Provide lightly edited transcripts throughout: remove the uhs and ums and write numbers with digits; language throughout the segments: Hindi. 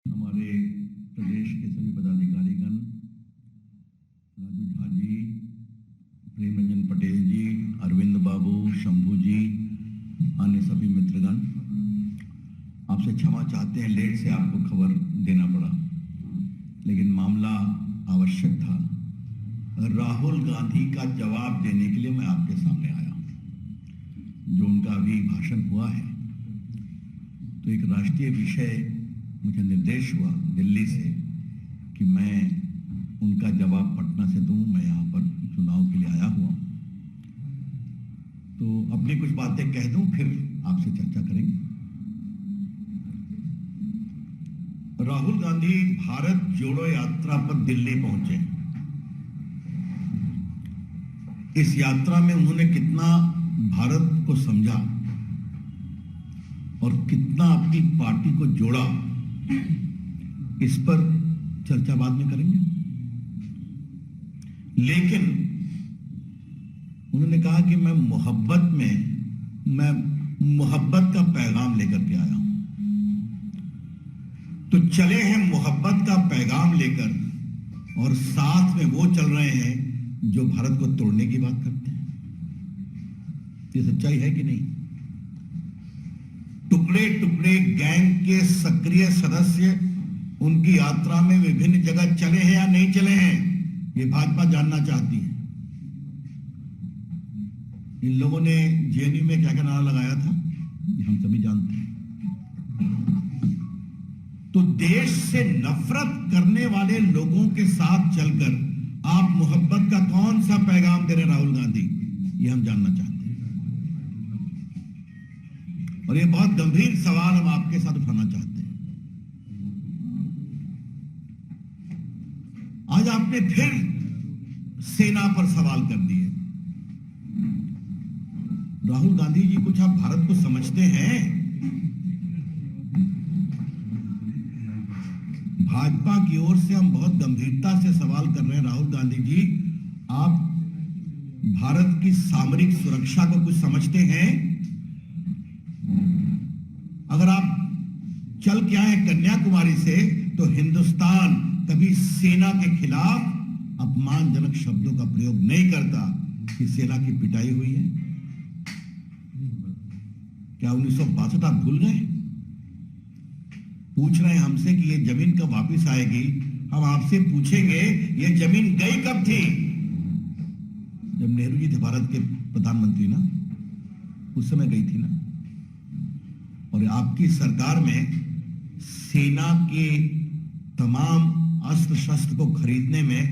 हमारे प्रदेश के सभी पदाधिकारीगण, राजू झा जी, प्रेम रंजन पटेल जी, अरविंद बाबू, शंभू जी, अन्य सभी मित्रगण, आपसे क्षमा चाहते हैं, लेट से आपको खबर देना पड़ा, लेकिन मामला आवश्यक था। राहुल गांधी का जवाब देने के लिए मैं आपके सामने आया। जो उनका अभी भाषण हुआ है, तो एक राष्ट्रीय विषय मुझे निर्देश हुआ दिल्ली से कि मैं उनका जवाब पटना से दूं। मैं यहाँ पर चुनाव के लिए आया हुआ, तो अपनी कुछ बातें कह दूं, फिर आपसे चर्चा करेंगे। राहुल गांधी भारत जोड़ो यात्रा पर दिल्ली पहुंचे। इस यात्रा में उन्होंने कितना भारत को समझा और कितना अपनी पार्टी को जोड़ा, इस पर चर्चा बाद में करेंगे। लेकिन उन्होंने कहा कि मैं मोहब्बत का पैगाम लेकर के आया हूं। तो चले हैं मोहब्बत का पैगाम लेकर, और साथ में वो चल रहे हैं जो भारत को तोड़ने की बात करते हैं। ये सच्चाई है कि नहीं? टुकड़े टुकड़े गैंग के सक्रिय सदस्य उनकी यात्रा में विभिन्न जगह चले हैं या नहीं चले हैं, ये भाजपा जानना चाहती है। इन लोगों ने जेएनयू में क्या क्या नारा लगाया था, ये हम सभी जानते हैं। तो देश से नफरत करने वाले लोगों के साथ चलकर आप मोहब्बत का कौन सा पैगाम दे रहे हैं राहुल गांधी, ये हम जानना चाहते हैं। और ये बहुत गंभीर सवाल हम आपके साथ उठाना चाहते हैं। आज आपने फिर सेना पर सवाल कर दिए। राहुल गांधी जी, कुछ आप भारत को समझते हैं? भाजपा की ओर से हम बहुत गंभीरता से सवाल कर रहे हैं। राहुल गांधी जी, आप भारत की सामरिक सुरक्षा को कुछ समझते हैं? अगर आप चल के आए कन्याकुमारी से, तो हिंदुस्तान कभी सेना के खिलाफ अपमानजनक शब्दों का प्रयोग नहीं करता कि सेना की पिटाई हुई है। क्या 1962 आप भूल गए? पूछ रहे हैं हमसे कि ये जमीन कब वापस आएगी। हम आपसे पूछेंगे, ये जमीन गई कब थी? जब नेहरू जी थे भारत के प्रधानमंत्री ना, उस समय गई थी ना। और आपकी सरकार में सेना के तमाम अस्त्र शस्त्र को खरीदने में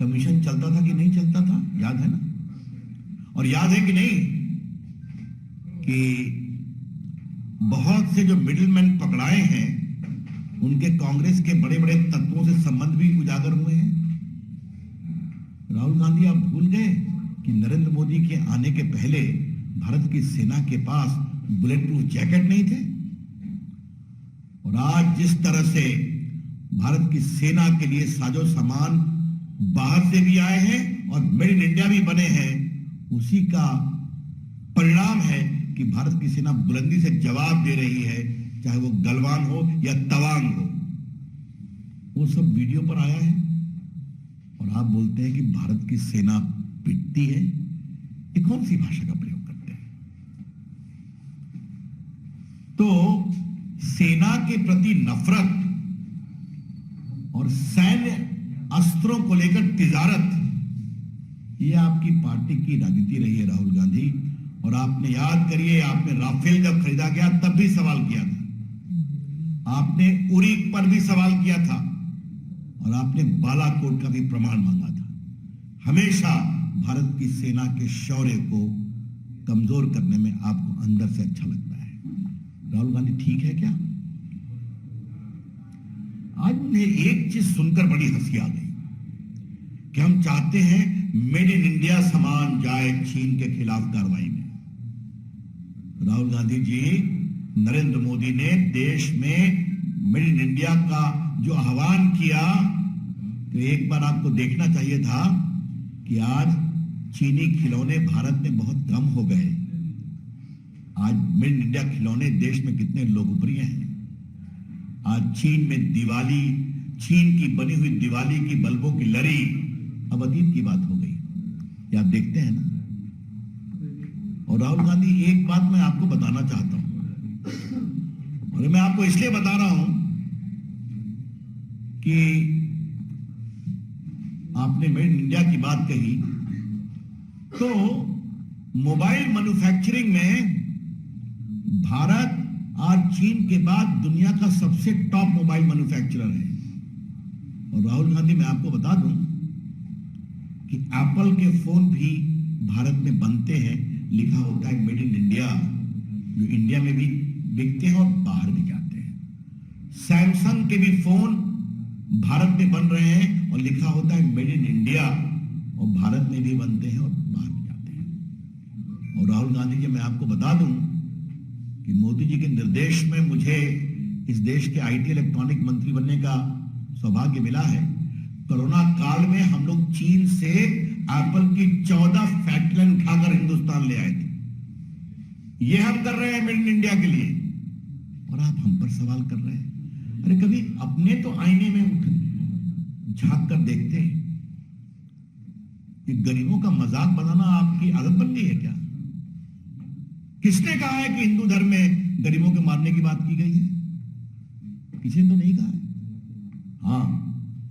कमीशन चलता था कि नहीं चलता था, याद है ना? और याद है कि नहीं कि बहुत से जो मिडिलमैन पकड़ाए हैं, उनके कांग्रेस के बड़े बड़े तत्वों से संबंध भी उजागर हुए हैं। राहुल गांधी, आप भूल गए कि नरेंद्र मोदी के आने के पहले भारत की सेना के पास बुलेट प्रूफ जैकेट नहीं थे। और आज जिस तरह से भारत की सेना के लिए साजो सामान बाहर से भी आए हैं और मेड इन इंडिया भी बने हैं, उसी का परिणाम है कि भारत की सेना बुलंदी से जवाब दे रही है, चाहे वो गलवान हो या तवांग हो। वो सब वीडियो पर आया है, और आप बोलते हैं कि भारत की सेना पिटती है। ये कौन सी भाषा का प्रयोग करते हैं? तो सेना के प्रति नफरत और सैन्य अस्त्रों को लेकर तिजारत, ये आपकी पार्टी की राजनीति रही है राहुल गांधी। और आपने याद करिए, आपने राफेल जब खरीदा गया तब भी सवाल किया था, आपने उरी पर भी सवाल किया था, और आपने बालाकोट का भी प्रमाण मांगा था। हमेशा भारत की सेना के शौर्य को कमजोर करने में आपको अंदर से अच्छा लगता है। राहुल गांधी ठीक है क्या? आज उन्हें एक चीज सुनकर बड़ी हंसी आ गई कि हम चाहते हैं मेड इन इंडिया सामान जाए चीन के खिलाफ कार्रवाई में। राहुल गांधी जी, नरेंद्र मोदी ने देश में मेड इन इंडिया का जो आह्वान किया, तो एक बार आपको देखना चाहिए था कि आज चीनी खिलौने भारत में बहुत कम हो गए। आज मेड इन इंडिया खिलौने देश में कितने लोकप्रिय हैं। आज चीन में दिवाली, चीन की बनी हुई दिवाली की बल्बों की लड़ी अब अतीत की बात हो गई। ये आप देखते हैं ना। और राहुल गांधी, एक बात मैं आपको बताना चाहता हूं, और मैं आपको इसलिए बता रहा हूं कि आपने मेड इन इंडिया की बात कही, तो मोबाइल मैन्युफैक्चरिंग में भारत आज चीन के बाद दुनिया का सबसे टॉप मोबाइल मैन्युफैक्चरर है। और राहुल गांधी, मैं आपको बता दूं कि एप्पल के फोन भी भारत में बनते हैं, लिखा होता है मेड इन इंडिया, जो इंडिया में भी बिकते हैं और बाहर भी जाते हैं। सैमसंग के भी फोन भारत में बन रहे हैं और लिखा होता है मेड इन इंडिया, और भारत में भी बनते हैं और बाहर भी जाते हैं। और राहुल गांधी जी, मैं आपको बता दूं कि मोदी जी के निर्देश में मुझे इस देश के आईटी इलेक्ट्रॉनिक मंत्री बनने का सौभाग्य मिला है। कोरोना काल में हम लोग चीन से एप्पल की 14 फैक्ट्रियां उठाकर हिंदुस्तान ले आए थे। ये हम कर रहे हैं मेड इन इंडिया के लिए, और आप हम पर सवाल कर रहे हैं। अरे कभी अपने तो आईने में झांक कर देखते कि गरीबों का मजाक बनाना आपकी आदत बन गई है क्या? किसने कहा है कि हिंदू धर्म में गरीबों के मारने की बात की गई है? किसी ने तो नहीं कहा है। हाँ,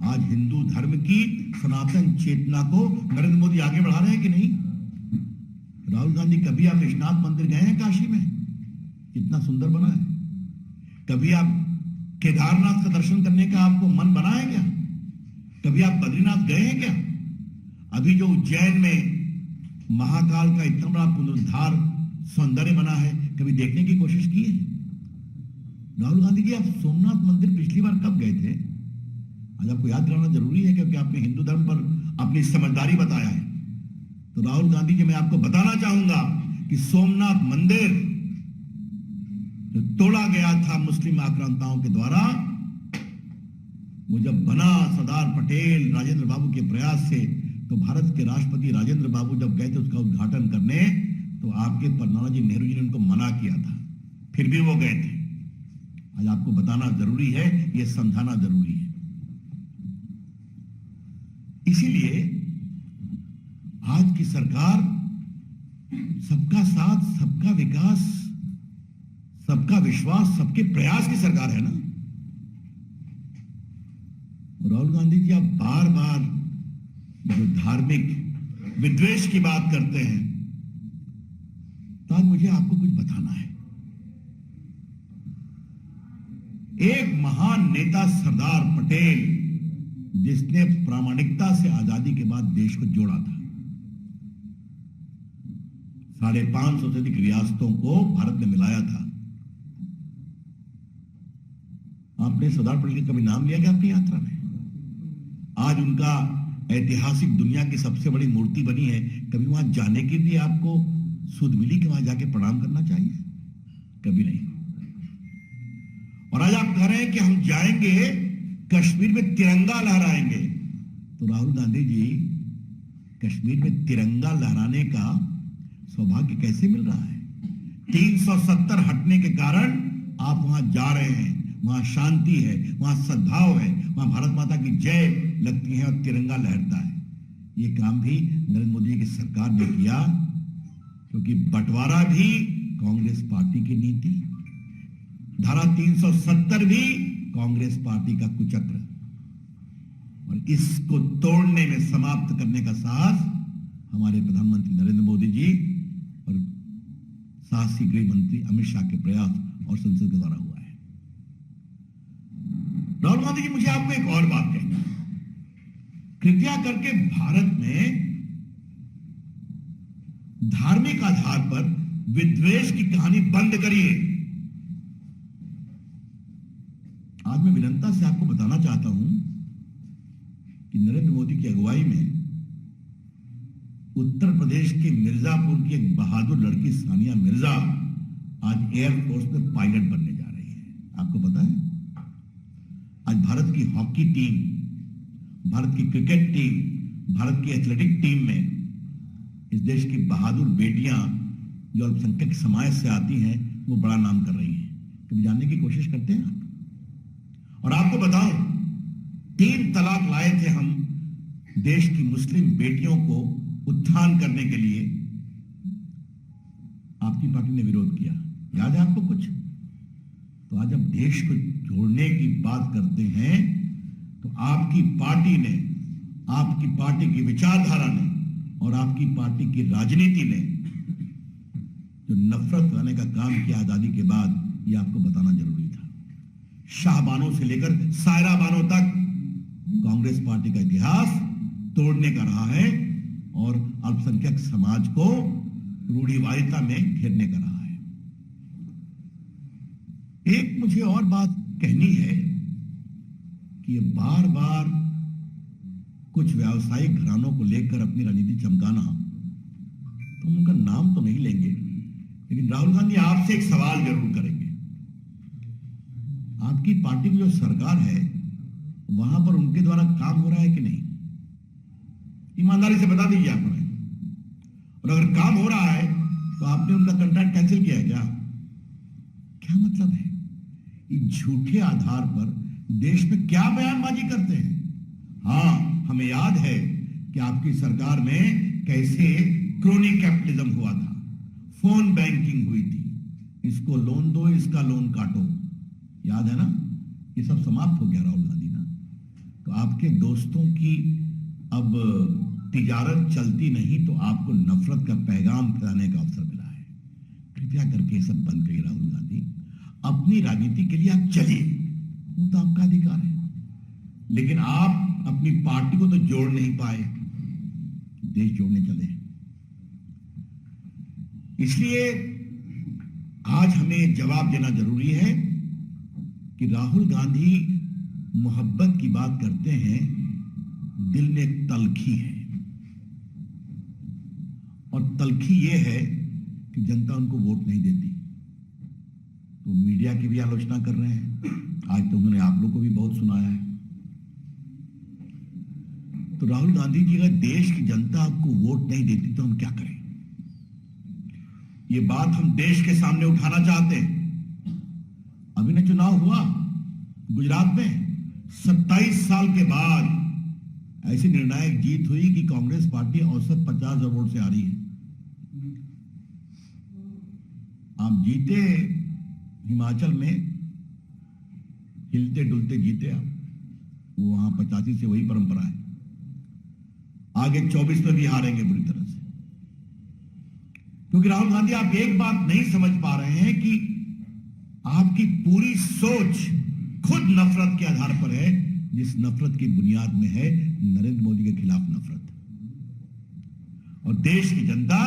आज हिंदू धर्म की सनातन चेतना को नरेंद्र मोदी आगे बढ़ा रहे हैं कि नहीं? राहुल गांधी, कभी आप विश्वनाथ मंदिर गए हैं काशी में? कितना सुंदर बना है। कभी आप केदारनाथ का दर्शन करने का आपको मन बना है क्या? कभी आप बद्रीनाथ गए हैं क्या? अभी जो उज्जैन में महाकाल का इतना बड़ा पुनरुद्धार सौंदर्य बना है, कभी देखने की कोशिश की है? राहुल गांधी जी, आप सोमनाथ मंदिर पिछली बार कब गए थे? आज आपको याद कराना जरूरी है, क्योंकि आपने हिंदू धर्म पर अपनी समझदारी बताया है। तो राहुल गांधी जी, मैं आपको बताना चाहूंगा कि सोमनाथ मंदिर जो तोड़ा गया था मुस्लिम आक्रांताओं के द्वारा, वो जब बना सरदार पटेल राजेंद्र बाबू के प्रयास से, तो भारत के राष्ट्रपति राजेंद्र बाबू जब गए थे उसका उद्घाटन करने, तो आपके नानाजी नेहरू जी ने उनको मना किया था, फिर भी वो गए थे। आज आपको बताना जरूरी है, ये समझाना जरूरी है। इसीलिए आज की सरकार सबका साथ, सबका विकास, सबका विश्वास, सबके प्रयास की सरकार है ना। राहुल गांधी जी, आप बार बार जो धार्मिक विद्वेष की बात करते हैं, तो आज मुझे आपको कुछ बताना है। एक महान नेता सरदार पटेल, जिसने प्रामाणिकता से आजादी के बाद देश को जोड़ा था, 550 से अधिक रियासतों को भारत में मिलाया था। आपने सरदार पटेल का कभी नाम लिया क्या अपनी यात्रा में? आज उनका ऐतिहासिक दुनिया की सबसे बड़ी मूर्ति बनी है, कभी वहां जाने की भी आपको सुध मिली कि वहां जाके प्रणाम करना चाहिए? कभी नहीं। और आज आप कह रहे हैं कि हम जाएंगे कश्मीर में तिरंगा लहराएंगे। तो राहुल गांधी जी, कश्मीर में तिरंगा लहराने का सौभाग्य कैसे मिल रहा है? 370 हटने के कारण आप वहां जा रहे हैं, वहां शांति है, वहां सद्भाव है, वहां भारत माता की जय लगती है और तिरंगा लहरता है। ये काम भी नरेंद्र मोदी की सरकार ने किया, क्योंकि बंटवारा भी कांग्रेस पार्टी की नीति, धारा 370 भी कांग्रेस पार्टी का कुचक्र, और इसको तोड़ने में, समाप्त करने का साहस हमारे प्रधानमंत्री नरेंद्र मोदी जी और साहसी गृह मंत्री अमित शाह के प्रयास और संसद के द्वारा हुआ है। राहुल गांधी जी, मुझे आपको एक और बात कहनी है। कृपया करके भारत में धार्मिक आधार पर विद्वेष की कहानी बंद करिए। आज मैं विनम्रता से आपको बताना चाहता हूं कि नरेंद्र मोदी की अगुवाई में उत्तर प्रदेश के मिर्जापुर की एक बहादुर लड़की सानिया मिर्जा आज एयरफोर्स में पायलट बनने जा रही है। आपको पता है, आज भारत की हॉकी टीम, भारत की क्रिकेट टीम, भारत की एथलेटिक टीम में इस देश की बहादुर बेटियां जो अल्पसंख्यक समाज से आती हैं, वो बड़ा नाम कर रही हैं। कभी जानने की कोशिश करते हैं आप? आपको बताऊं, 3 तलाक लाए थे हम देश की मुस्लिम बेटियों को उत्थान करने के लिए। आपकी पार्टी ने विरोध किया, याद है आपको कुछ? तो आज जब देश को जोड़ने की बात करते हैं तो आपकी पार्टी ने, आपकी पार्टी की विचारधारा ने और आपकी पार्टी की राजनीति ने जो नफरत लाने का काम किया आजादी के बाद, ये आपको बताना जरूरी था। शाहबानों से लेकर सायरा बानो तक कांग्रेस पार्टी का इतिहास तोड़ने का रहा है और अल्पसंख्यक समाज को रूढ़िवादिता में घेरने का रहा है। एक मुझे और बात कहनी है कि ये बार बार कुछ व्यावसायिक घरानों को लेकर अपनी राजनीति चमकाना, तो उनका नाम तो नहीं लेंगे, लेकिन राहुल गांधी आपसे एक सवाल जरूर करेंगे। आपकी पार्टी की जो सरकार है वहां पर उनके द्वारा काम हो रहा है कि नहीं? ईमानदारी से बता दीजिए आप हमें। और अगर काम हो रहा है तो आपने उनका कॉन्ट्रैक्ट कैंसिल किया है क्या? क्या मतलब है? इस झूठे आधार पर देश में क्या बयानबाजी करते हैं? हाँ, हमें याद है कि आपकी सरकार में कैसे क्रोनी कैपिटलिज्म हुआ था, फोन बैंकिंग हुई थी, इसको लोन दो, इसका लोन काटो, याद है ना? ये सब समाप्त हो गया राहुल गांधी ना। तो आपके दोस्तों की अब तिजारत चलती नहीं तो आपको नफरत का पैगाम फैलाने का अवसर मिला है। कृपया करके ये सब बंद करिए राहुल गांधी। अपनी राजनीति के लिए आप चलिए, वो तो आपका अधिकार है, लेकिन आप अपनी पार्टी को तो जोड़ नहीं पाए, देश जोड़ने चले। इसलिए आज हमें जवाब देना जरूरी है कि राहुल गांधी मोहब्बत की बात करते हैं, दिल में एक तलखी है और तलखी यह है कि जनता उनको वोट नहीं देती। तो मीडिया की भी आलोचना कर रहे हैं, आज तो उन्होंने आप लोग को भी बहुत सुनाया है। तो राहुल गांधी जी, अगर देश की जनता आपको वोट नहीं देती तो हम क्या करें? ये बात हम देश के सामने उठाना चाहते हैं। अभी ना चुनाव हुआ गुजरात में, 27 साल के बाद ऐसी निर्णायक जीत हुई कि कांग्रेस पार्टी औसत 50,000 वोट से आ रही है। आप जीते हिमाचल में, हिलते डुलते जीते आप, वो वहां 85 से वही परंपरा है। आगे 24 में भी हारेंगे बुरी तरह से, क्योंकि राहुल गांधी आप एक बात नहीं समझ पा रहे हैं कि आपकी पूरी सोच खुद नफरत के आधार पर है, जिस नफरत की बुनियाद में है नरेंद्र मोदी के खिलाफ नफरत। और देश की जनता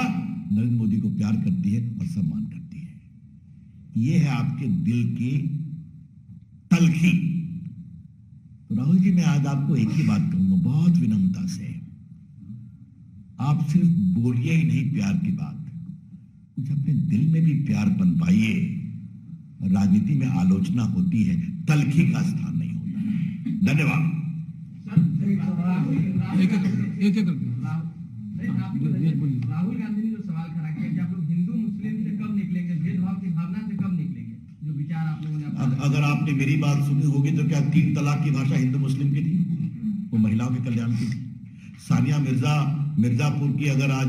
नरेंद्र मोदी को प्यार करती है और सम्मान करती है। यह है आपके दिल की तलखी। तो राहुल जी, मैं आज आपको एक ही बात कहूंगा बहुत विनम्रता से, आप सिर्फ बोलिए ही नहीं प्यार की बात, कुछ अपने दिल में भी प्यार पन पाइए। राजनीति में आलोचना होती है, तलखी का स्थान नहीं होता। धन्यवाद। राहुल गांधी ने जो सवाल खड़ा किया कि आप लोग हिंदू मुस्लिम से कब निकलेंगे, भेदभाव की भावना से कब निकलेंगे, जो विचार आप लोगों ने अगर आपने मेरी बात सुनी होगी तो क्या 3 तलाक की भाषा हिंदू मुस्लिम की थी? वो महिलाओं के कल्याण की थी। सानिया मिर्जा मिर्जापुर की अगर आज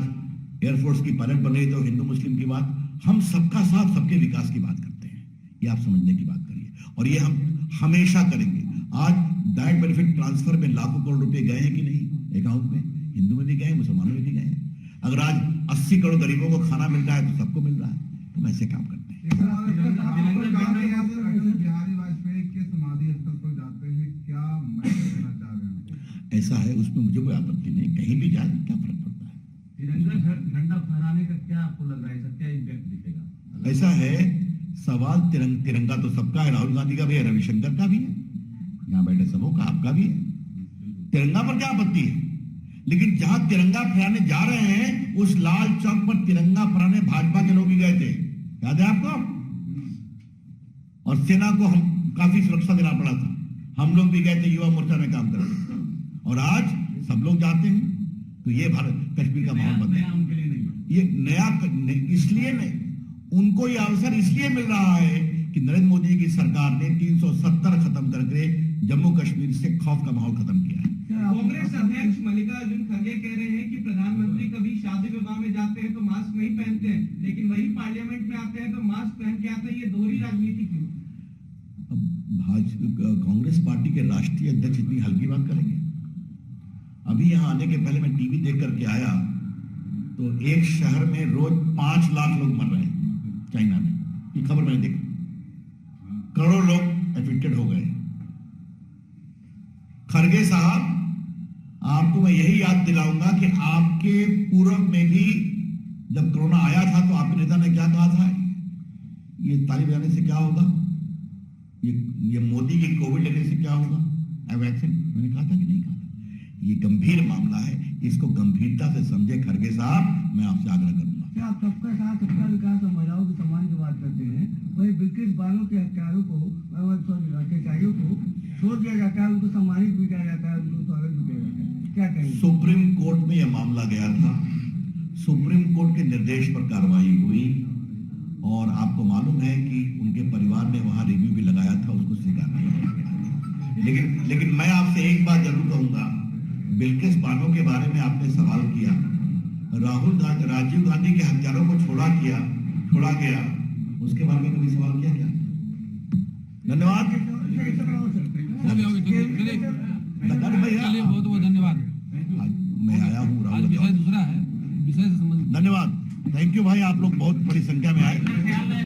एयरफोर्स की पायलट बन रही तो हिंदू मुस्लिम की बात, हम सबका साथ सबके विकास की बात करते हैं, ये आप समझने की बात करिए, और ये हम हमेशा करेंगे। आज डायरेक्ट बेनिफिट ट्रांसफर में लाखों करोड़ रुपए गए हैं कि नहीं अकाउंट में? हिंदू में भी गए, मुसलमानों में भी गए हैं। अगर आज 80 करोड़ गरीबों को खाना मिल रहा है तो सबको मिल रहा है, तो हम ऐसे काम करते हैं। बिहारी वाजपेयी के समाधि स्थल पर जाते हैं, क्या मैसेज देना चाह रहे हैं? ऐसा है, उसमें मुझे कोई आपत्ति नहीं, कहीं भी जाए क्या फर्क पड़ता है। तिरंगा झंडा फहराने का क्या आपको लग रहा है, क्या इम्पैक्ट दिखेगा? ऐसा है, सवाल तिरंगा तो सबका है, राहुल गांधी का भी है, रविशंकर का भी है, यहाँ बैठे सबों का, आपका भी है। तिरंगा पर क्या आपत्ति है? लेकिन जहां तिरंगा फहराने जा रहे हैं उस लाल चौक पर तिरंगा फहराने भाजपा के लोग भी गए थे, याद है आपको? और सेना को हम काफी सुरक्षा देना पड़ा था, हम लोग भी गए थे युवा मोर्चा में काम करने, और आज सब लोग जाते हैं। तो ये भारत कश्मीर का माहौल बन गया। उनके लिए नहीं, ये नया इसलिए नहीं, उनको ये अवसर इसलिए मिल रहा है कि नरेंद्र मोदी की सरकार ने 370 खत्म करके जम्मू कश्मीर से खौफ का माहौल खत्म किया है। कांग्रेस अध्यक्ष मल्लिकार्जुन खड़गे कह रहे हैं कि प्रधानमंत्री कभी शादी विवाह में जाते हैं तो मास्क नहीं पहनते हैं, लेकिन वही पार्लियामेंट में आते हैं तो मास्क पहन के आते हैं। ये दोहरी राजनीति क्यों? कांग्रेस पार्टी के राष्ट्रीय अध्यक्ष इतनी हल्की बात करेंगे? अभी यहां आने के पहले मैं टीवी देख करके आया तो एक शहर में रोज 5 लाख लोग मर रहे हैं चाइना में, ये खबर मैंने देखी। करोड़ों लोग एफेक्टेड हो गए। खड़गे साहब, आपको मैं यही याद दिलाऊंगा कि आपके पूर्व में भी जब कोरोना आया था तो आपके नेता ने क्या कहा था, ये ताली बजाने से क्या होगा, ये मोदी की कोविड लेने से क्या होगा, वैक्सीन। मैंने कहा था कि नहीं कहा था? ये गंभीर मामला है, इसको गंभीरता से समझे खड़गे साहब, मैं आपसे आग्रह करूंगा। क्या आप सबका साथ सबका विकास और महिलाओं के सम्मान की बात करते हैं, वही बिल्किस बानो के हत्यारों को, अत्याचारियों को छोड़ दिया जाता है, उनको सम्मानित भी किया जाता है, उनको स्वागत भी किया जाता है, क्या कहेंगे? सुप्रीम कोर्ट में यह मामला गया था, सुप्रीम कोर्ट के निर्देश पर कार्रवाई हुई और आपको मालूम है कि उनके परिवार ने वहां रिव्यू भी लगाया था, उसको स्वीकार नहीं किया। लेकिन मैं आपसे एक बात जरूर कहूंगा, बिल्किस बानो के बारे में आपने सवाल किया, राजीव गांधी के हत्यारों को छोड़ा गया, उसके बारे में कभी सवाल किया क्या? धन्यवाद। चलिए, बहुत बहुत धन्यवाद। मैं आया हूँ आज विषय दूसरा है, विषय से संबंधित। धन्यवाद, थैंक यू भाई, आप लोग बहुत बड़ी संख्या में आए।